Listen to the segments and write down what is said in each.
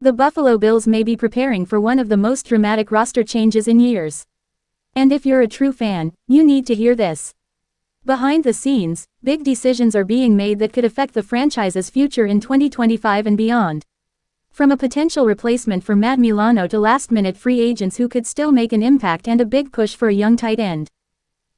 The Buffalo Bills may be preparing for one of the most dramatic roster changes in years. And if you're a true fan, you need to hear this. Behind the scenes, big decisions are being made that could affect the franchise's future in 2025 and beyond. From a potential replacement for Matt Milano to last-minute free agents who could still make an impact and a big push for a young tight end.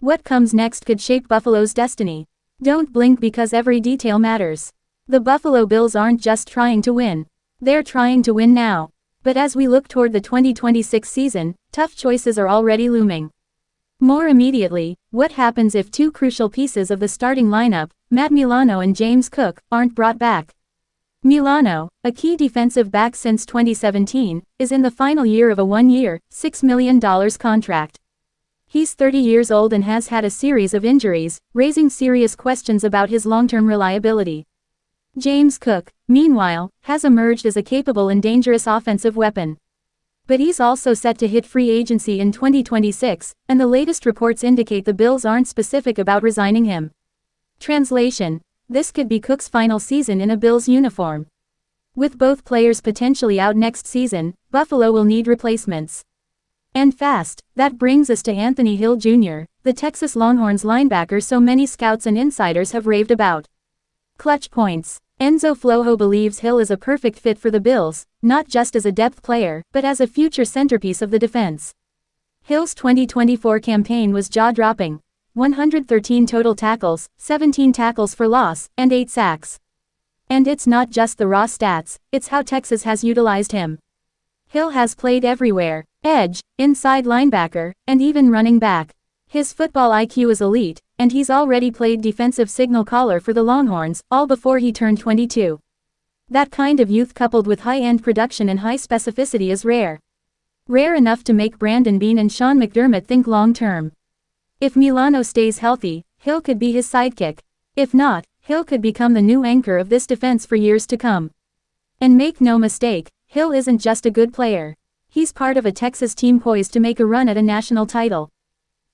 What comes next could shape Buffalo's destiny. Don't blink because every detail matters. The Buffalo Bills aren't just trying to win. They're trying to win now. But as we look toward the 2026 season, tough choices are already looming. More immediately, what happens if two crucial pieces of the starting lineup, Matt Milano and James Cook, aren't brought back? Milano, a key defensive back since 2017, is in the final year of a one-year, $6 million contract. He's 30 years old and has had a series of injuries, raising serious questions about his long-term reliability. James Cook, meanwhile, has emerged as a capable and dangerous offensive weapon. But he's also set to hit free agency in 2026, and the latest reports indicate the Bills aren't specific about resigning him. Translation: this could be Cook's final season in a Bills uniform. With both players potentially out next season, Buffalo will need replacements. And fast. That brings us to Anthony Hill Jr., the Texas Longhorns linebacker so many scouts and insiders have raved about. Clutch points. Enzo Flojo believes Hill is a perfect fit for the Bills, not just as a depth player, but as a future centerpiece of the defense. Hill's 2024 campaign was jaw-dropping. 113 total tackles, 17 tackles for loss, and 8 sacks. And it's not just the raw stats, it's how Texas has utilized him. Hill has played everywhere: edge, inside linebacker, and even running back. His football IQ is elite, and he's already played defensive signal caller for the Longhorns, all before he turned 22. That kind of youth coupled with high-end production and high specificity is rare. Rare enough to make Brandon Beane and Sean McDermott think long-term. If Milano stays healthy, Hill could be his sidekick. If not, Hill could become the new anchor of this defense for years to come. And make no mistake, Hill isn't just a good player. He's part of a Texas team poised to make a run at a national title.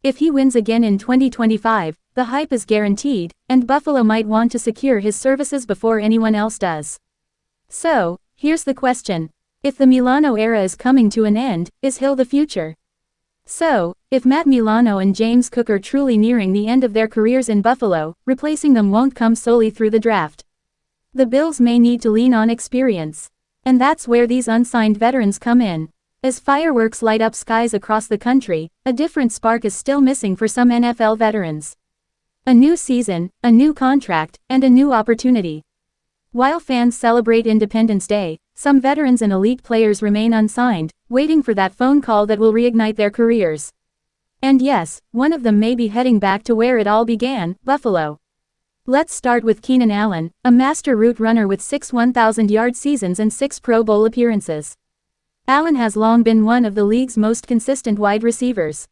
If he wins again in 2025, the hype is guaranteed, and Buffalo might want to secure his services before anyone else does. So, here's the question. If the Milano era is coming to an end, is Hill the future? So, if Matt Milano and James Cook are truly nearing the end of their careers in Buffalo, replacing them won't come solely through the draft. The Bills may need to lean on experience. And that's where these unsigned veterans come in. As fireworks light up skies across the country, a different spark is still missing for some NFL veterans. A new season, a new contract, and a new opportunity. While fans celebrate Independence Day, some veterans and elite players remain unsigned, waiting for that phone call that will reignite their careers. And yes, one of them may be heading back to where it all began, Buffalo. Let's start with Keenan Allen, a master route runner with 6 1,000-yard seasons and 6 Pro Bowl appearances. Allen has long been one of the league's most consistent wide receivers.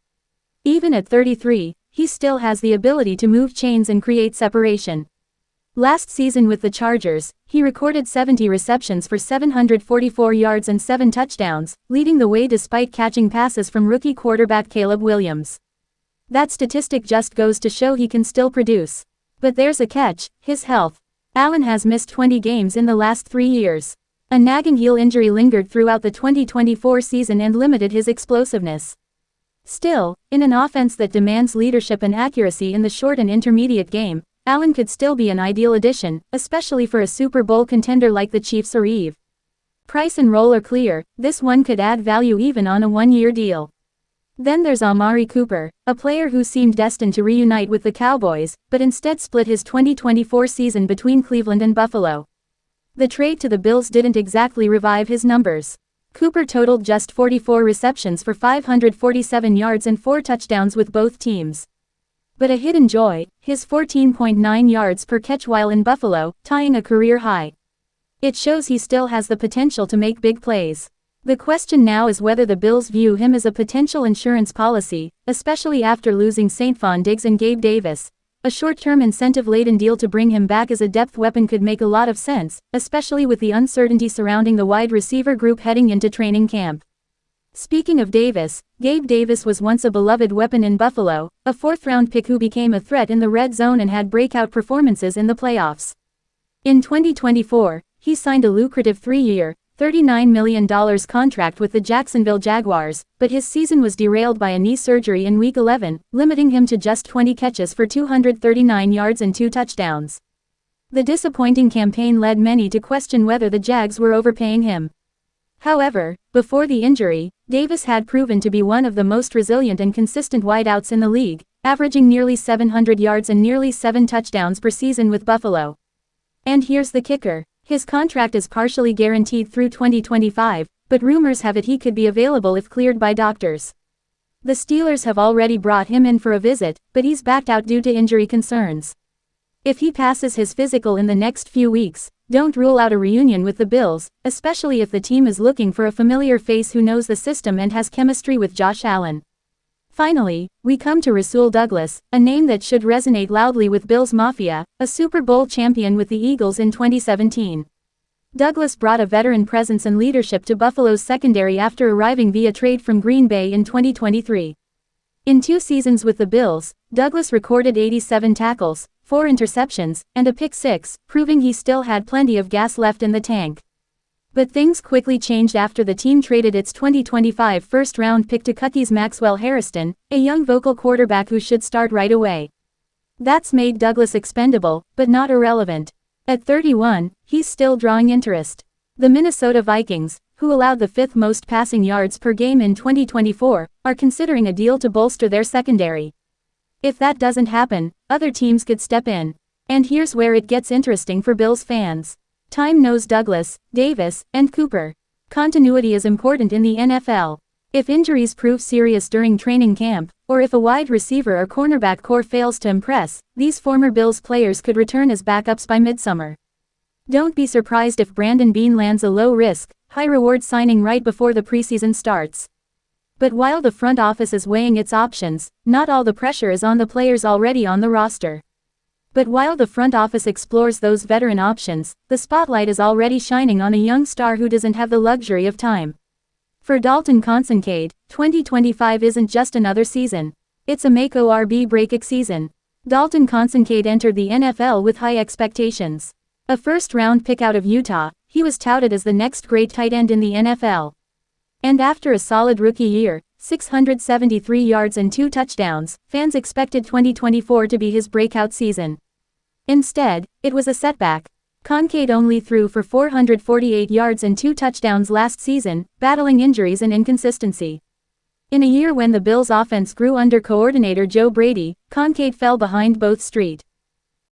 Even at 33, he still has the ability to move chains and create separation. Last season with the Chargers, he recorded 70 receptions for 744 yards and 7 touchdowns, leading the way despite catching passes from rookie quarterback Caleb Williams. That statistic just goes to show he can still produce. But there's a catch: his health. Allen has missed 20 games in the last 3 years. A nagging heel injury lingered throughout the 2024 season and limited his explosiveness. Still, in an offense that demands leadership and accuracy in the short and intermediate game, Allen could still be an ideal addition, especially for a Super Bowl contender like the Chiefs or Eve. Price and role are clear, this one could add value even on a one-year deal. Then there's Amari Cooper, a player who seemed destined to reunite with the Cowboys, but instead split his 2024 season between Cleveland and Buffalo. The trade to the Bills didn't exactly revive his numbers. Cooper totaled just 44 receptions for 547 yards and 4 touchdowns with both teams. But a hidden joy, his 14.9 yards per catch while in Buffalo, tying a career high. It shows he still has the potential to make big plays. The question now is whether the Bills view him as a potential insurance policy, especially after losing Stephon Diggs and Gabe Davis. A short-term incentive-laden deal to bring him back as a depth weapon could make a lot of sense, especially with the uncertainty surrounding the wide receiver group heading into training camp. Speaking of Davis, Gabe Davis was once a beloved weapon in Buffalo, a 4th-round pick who became a threat in the red zone and had breakout performances in the playoffs. In 2024, he signed a lucrative 3-year, $39 million contract with the Jacksonville Jaguars, but his season was derailed by a knee surgery in Week 11, limiting him to just 20 catches for 239 yards and 2 touchdowns. The disappointing campaign led many to question whether the Jags were overpaying him. However, before the injury, Davis had proven to be one of the most resilient and consistent wideouts in the league, averaging nearly 700 yards and nearly 7 touchdowns per season with Buffalo. And here's the kicker. His contract is partially guaranteed through 2025, but rumors have it he could be available if cleared by doctors. The Steelers have already brought him in for a visit, but he's backed out due to injury concerns. If he passes his physical in the next few weeks, don't rule out a reunion with the Bills, especially if the team is looking for a familiar face who knows the system and has chemistry with Josh Allen. Finally, we come to Rasul Douglas, a name that should resonate loudly with Bills Mafia, a Super Bowl champion with the Eagles in 2017. Douglas brought a veteran presence and leadership to Buffalo's secondary after arriving via trade from Green Bay in 2023. In 2 seasons with the Bills, Douglas recorded 87 tackles, 4 interceptions, and a pick 6, proving he still had plenty of gas left in the tank. But things quickly changed after the team traded its 2025 first-round pick to Kentucky's Maxwell Harrison, a young vocal quarterback who should start right away. That's made Douglas expendable, but not irrelevant. At 31, he's still drawing interest. The Minnesota Vikings, who allowed the 5th most passing yards per game in 2024, are considering a deal to bolster their secondary. If that doesn't happen, other teams could step in. And here's where it gets interesting for Bills fans. Time knows Douglas, Davis, and Cooper. Continuity is important in the NFL. If injuries prove serious during training camp, or if a wide receiver or cornerback core fails to impress, these former Bills players could return as backups by midsummer. Don't be surprised if Brandon Beane lands a low-risk, high-reward signing right before the preseason starts. But while the front office is weighing its options, not all the pressure is on the players already on the roster. But while the front office explores those veteran options, the spotlight is already shining on a young star who doesn't have the luxury of time. For Dalton Kincaid, 2025 isn't just another season. It's a make or break season. Dalton Kincaid entered the NFL with high expectations. A first-round pick out of Utah, he was touted as the next great tight end in the NFL. And after a solid rookie year, 673 yards and 2 touchdowns, fans expected 2024 to be his breakout season. Instead, it was a setback. Kincaid only threw for 448 yards and 2 touchdowns last season, battling injuries and inconsistency. In a year when the Bills' offense grew under coordinator Joe Brady, Kincaid fell behind both Street